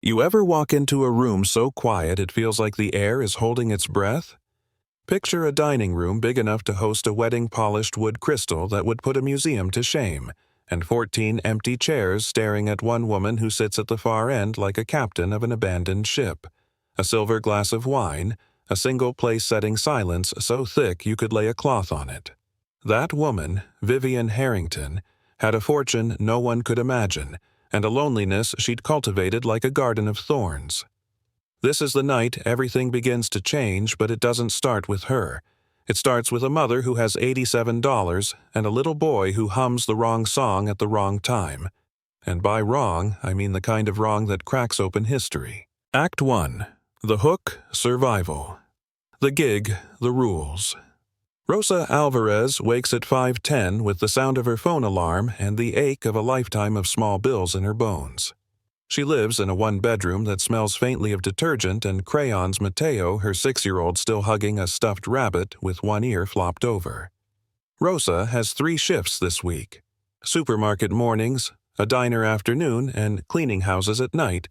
You ever walk into a room so quiet it feels like the air is holding its breath? Picture a dining room big enough to host a wedding-polished wood crystal that would put a museum to shame, and 14 empty chairs staring at one woman who sits at the far end like a captain of an abandoned ship. A silver glass of wine, a single place-setting silence so thick you could lay a cloth on it. That woman, Vivian Harrington, had a fortune no one could imagine, and a loneliness she'd cultivated like a garden of thorns. This is the night everything begins to change, but it doesn't start with her. It starts with a mother who has $87 and a little boy who hums the wrong song at the wrong time. And by wrong, I mean the kind of wrong that cracks open history. Act 1. The Hook, Survival. The Gig, The Rules. Rosa Alvarez wakes at 5:10 with the sound of her phone alarm and the ache of a lifetime of small bills in her bones. She lives in a one-bedroom that smells faintly of detergent and crayons. Mateo, her 6-year-old, still hugging a stuffed rabbit with one ear flopped over. Rosa has 3 shifts this week: supermarket mornings, a diner afternoon, and cleaning houses at night,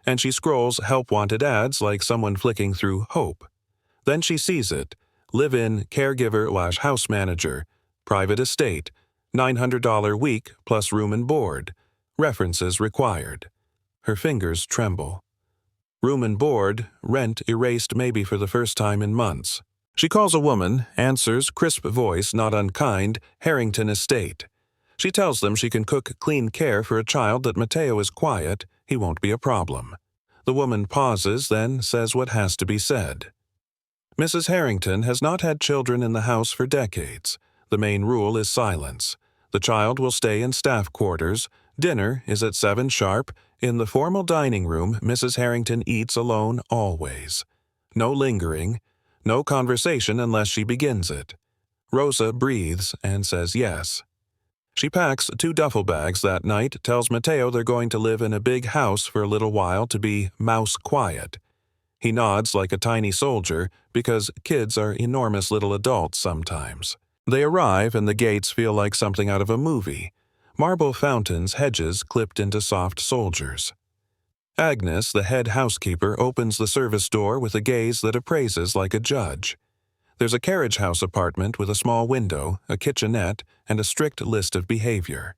and she scrolls help-wanted ads like someone flicking through Hope. Then she sees it: live-in, caregiver/house manager, private estate, $900 week plus room and board, references required. Her fingers tremble. Room and board, rent erased maybe for the first time in months. She calls a woman, answers, crisp voice, not unkind, Harrington Estate. She tells them she can cook clean care for a child, that Mateo is quiet, he won't be a problem. The woman pauses, then says what has to be said. Mrs. Harrington has not had children in the house for decades. The main rule is silence. The child will stay in staff quarters. Dinner is at 7 sharp. In the formal dining room, Mrs. Harrington eats alone always. No lingering, no conversation unless she begins it. Rosa breathes and says yes. She packs 2 duffel bags that night, tells Mateo they're going to live in a big house for a little while to be mouse quiet. He nods like a tiny soldier, because kids are enormous little adults sometimes. They arrive and the gates feel like something out of a movie. Marble fountains, hedges clipped into soft soldiers. Agnes, the head housekeeper, opens the service door with a gaze that appraises like a judge. There's a carriage house apartment with a small window, a kitchenette, and a strict list of behavior.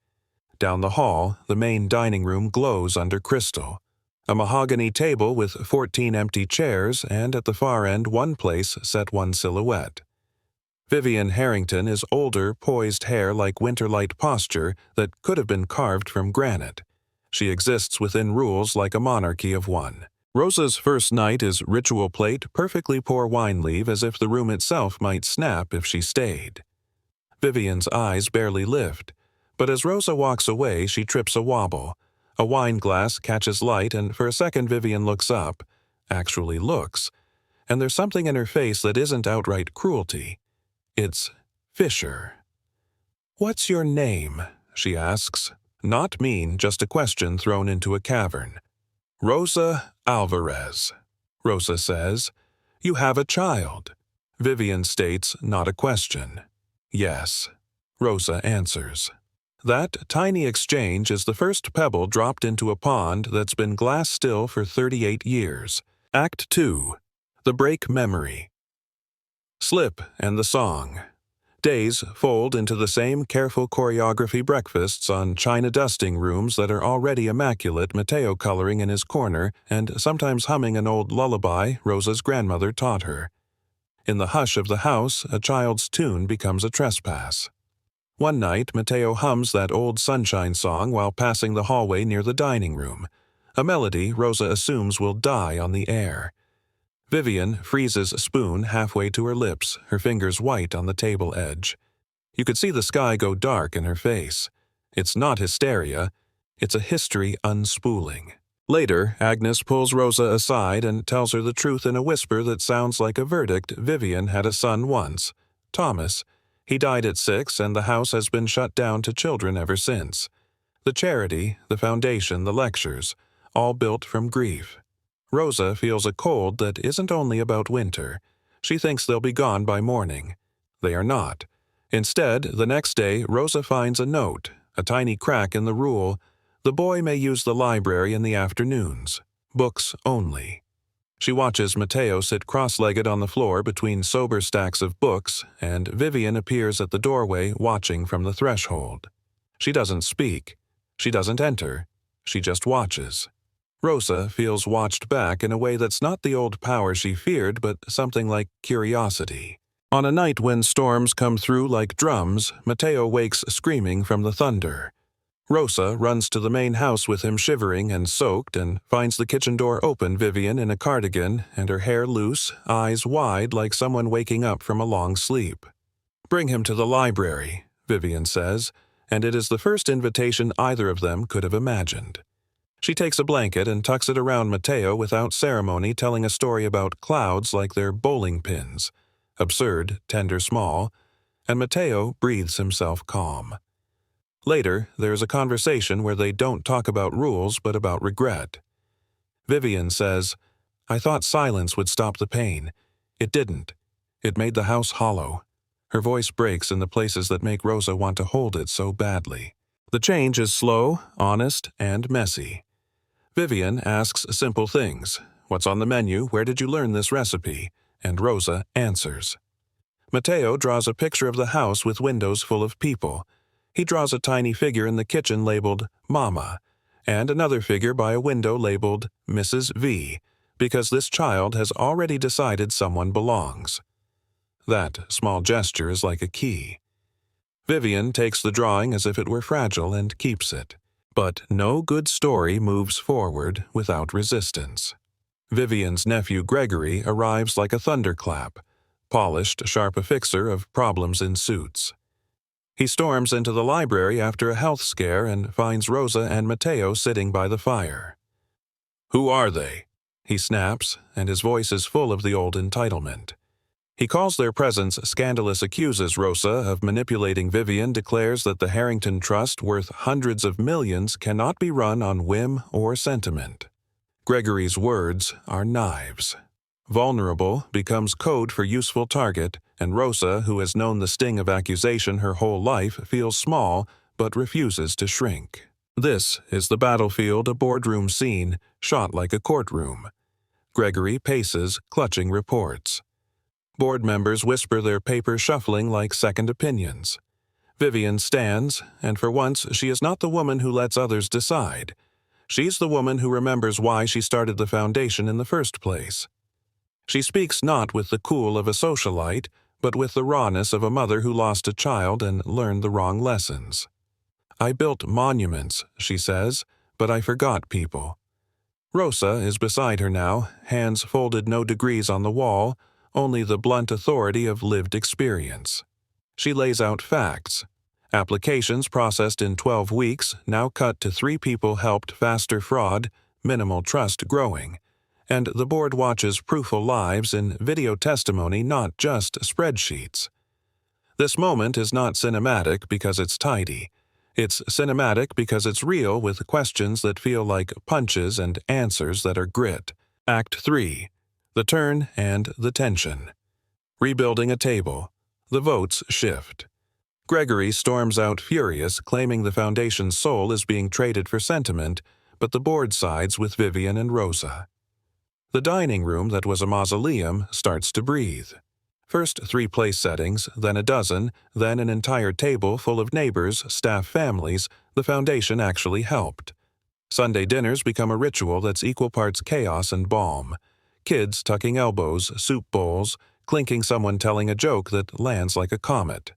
Down the hall, the main dining room glows under crystal. A mahogany table with 14 empty chairs, and at the far end one place set one silhouette. Vivian Harrington is older, poised hair like winter-light posture that could have been carved from granite. She exists within rules like a monarchy of one. Rosa's first night is ritual plate, perfectly pour wine leave as if the room itself might snap if she stayed. Vivian's eyes barely lift, but as Rosa walks away she trips a wobble. A wine glass catches light, and for a second Vivian looks up, actually looks, and there's something in her face that isn't outright cruelty. It's Fisher. "What's your name?" she asks. Not mean, just a question thrown into a cavern. "Rosa Alvarez," Rosa says. "You have a child." Vivian states, not a question. "Yes," Rosa answers. That tiny exchange is the first pebble dropped into a pond that's been glass still for 38 years. Act 2. The Break Memory. Slip and the song. Days fold into the same careful choreography: breakfasts on china dusting rooms that are already immaculate, Mateo coloring in his corner, and sometimes humming an old lullaby Rosa's grandmother taught her. In the hush of the house, a child's tune becomes a trespass. One night, Mateo hums that old sunshine song while passing the hallway near the dining room, a melody Rosa assumes will die on the air. Vivian freezes a spoon halfway to her lips, her fingers white on the table edge. You could see the sky go dark in her face. It's not hysteria, it's a history unspooling. Later, Agnes pulls Rosa aside and tells her the truth in a whisper that sounds like a verdict. Vivian had a son once, Thomas. He died at 6, and the house has been shut down to children ever since. The charity, the foundation, the lectures, all built from grief. Rosa feels a cold that isn't only about winter. She thinks they'll be gone by morning. They are not. Instead, the next day, Rosa finds a note, a tiny crack in the rule: the boy may use the library in the afternoons. books only. She watches Mateo sit cross-legged on the floor between sober stacks of books, and Vivian appears at the doorway watching from the threshold. She doesn't speak. She doesn't enter. She just watches. Rosa feels watched back in a way that's not the old power she feared, but something like curiosity. On a night when storms come through like drums, Mateo wakes screaming from the thunder. Rosa runs to the main house with him shivering and soaked and finds the kitchen door open, Vivian in a cardigan and her hair loose, eyes wide like someone waking up from a long sleep. "Bring him to the library," Vivian says, and it is the first invitation either of them could have imagined. She takes a blanket and tucks it around Mateo without ceremony, telling a story about clouds like they're bowling pins. Absurd, tender, small, and Mateo breathes himself calm. Later, there's a conversation where they don't talk about rules but about regret. Vivian says, "I thought silence would stop the pain. It didn't. It made the house hollow." Her voice breaks in the places that make Rosa want to hold it so badly. The change is slow, honest, and messy. Vivian asks simple things. "What's on the menu? Where did you learn this recipe?" And Rosa answers. Mateo draws a picture of the house with windows full of people. He draws a tiny figure in the kitchen labeled Mama, and another figure by a window labeled Mrs. V, because this child has already decided someone belongs. That small gesture is like a key. Vivian takes the drawing as if it were fragile and keeps it. But no good story moves forward without resistance. Vivian's nephew Gregory arrives like a thunderclap, polished, sharp affixer of problems in suits. He storms into the library after a health scare and finds Rosa and Mateo sitting by the fire. "Who are they?" he snaps, and his voice is full of the old entitlement. He calls their presence scandalous, accuses Rosa of manipulating Vivian, declares that the Harrington Trust, worth hundreds of millions, cannot be run on whim or sentiment. Gregory's words are knives. Vulnerable becomes code for useful target, and Rosa, who has known the sting of accusation her whole life, feels small but refuses to shrink. This is the battlefield, a boardroom scene, shot like a courtroom. Gregory paces, clutching reports. Board members whisper their papers, shuffling like second opinions. Vivian stands, and for once she is not the woman who lets others decide. She's the woman who remembers why she started the foundation in the first place. She speaks not with the cool of a socialite, but with the rawness of a mother who lost a child and learned the wrong lessons. "I built monuments," she says, "but I forgot people." Rosa is beside her now, hands folded, no degrees on the wall, only the blunt authority of lived experience. She lays out facts. Applications processed in 12 weeks, now cut to 3 people helped, faster fraud, minimal trust growing. And the board watches proofful lives in video testimony, not just spreadsheets. This moment is not cinematic because it's tidy. It's cinematic because it's real, with questions that feel like punches and answers that are grit. Act 3. The turn and the tension. Rebuilding a table. The votes shift. Gregory storms out furious, claiming the foundation's soul is being traded for sentiment, but the board sides with Vivian and Rosa. The dining room that was a mausoleum starts to breathe. First 3 place settings, then a dozen, then an entire table full of neighbors, staff, families. The foundation actually helped. Sunday dinners become a ritual that's equal parts chaos and balm. Kids tucking elbows, soup bowls, clinking, someone telling a joke that lands like a comet.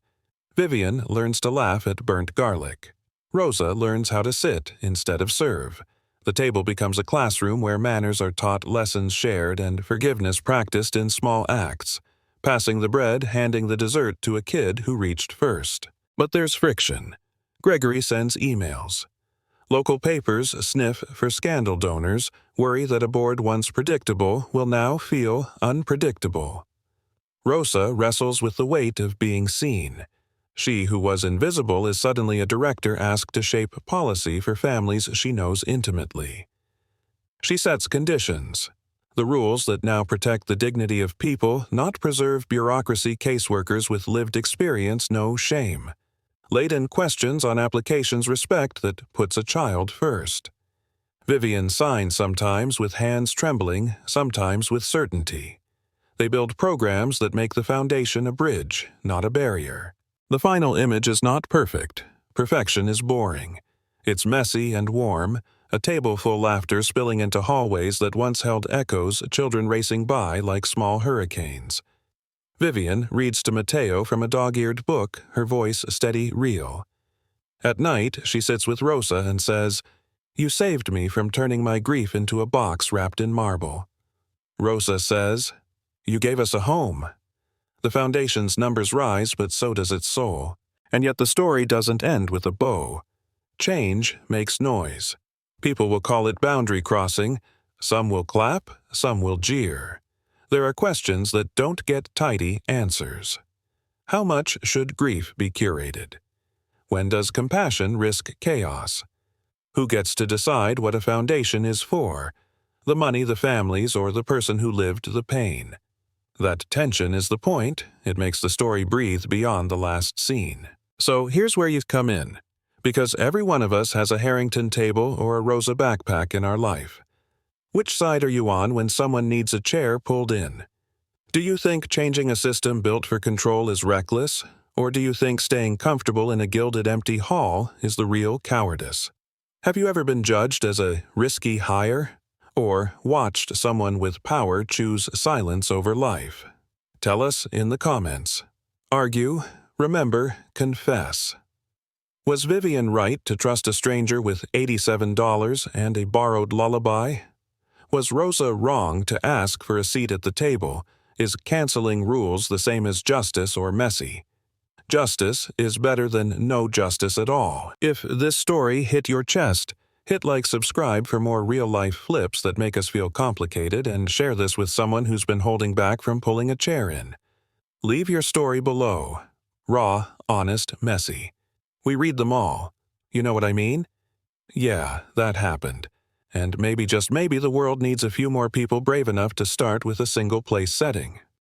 Vivian learns to laugh at burnt garlic. Rosa learns how to sit instead of serve. The table becomes a classroom where manners are taught, lessons shared, and forgiveness practiced in small acts. Passing the bread, handing the dessert to a kid who reached first. But there's friction. Gregory sends emails. Local papers sniff for scandal donors, worry that a board once predictable will now feel unpredictable. Rosa wrestles with the weight of being seen. She who was invisible is suddenly a director asked to shape policy for families she knows intimately. She sets conditions. The rules that now protect the dignity of people, not preserve bureaucracy. Caseworkers with lived experience know shame. Laden questions on applications respect that puts a child first. Vivian signs sometimes with hands trembling, sometimes with certainty. They build programs that make the foundation a bridge, not a barrier. The final image is not perfect. Perfection is boring. It's messy and warm, a tableful laughter spilling into hallways that once held echoes, children racing by like small hurricanes. Vivian reads to Mateo from a dog-eared book, her voice steady, real. At night, she sits with Rosa and says, "You saved me from turning my grief into a box wrapped in marble." Rosa says, "You gave us a home." The foundation's numbers rise, but so does its soul. And yet the story doesn't end with a bow. Change makes noise. People will call it boundary crossing. Some will clap, some will jeer. There are questions that don't get tidy answers. How much should grief be curated? When does compassion risk chaos? Who gets to decide what a foundation is for? The money, the families, or the person who lived the pain? That tension is the point. It makes the story breathe beyond the last scene. So here's where you've come in. Because every one of us has a Harrington table or a Rosa backpack in our life. Which side are you on when someone needs a chair pulled in? Do you think changing a system built for control is reckless? Or do you think staying comfortable in a gilded empty hall is the real cowardice? Have you ever been judged as a risky hire? Or watched someone with power choose silence over life? Tell us in the comments. Argue, remember, confess. Was Vivian right to trust a stranger with $87 and a borrowed lullaby? Was Rosa wrong to ask for a seat at the table? Is canceling rules the same as justice or messy? Justice is better than no justice at all. If this story hit your chest, hit like, subscribe for more real-life flips that make us feel complicated, and share this with someone who's been holding back from pulling a chair in. Leave your story below. Raw, honest, messy. We read them all. You know what I mean? Yeah, that happened. And maybe, just maybe, the world needs a few more people brave enough to start with a single-place setting.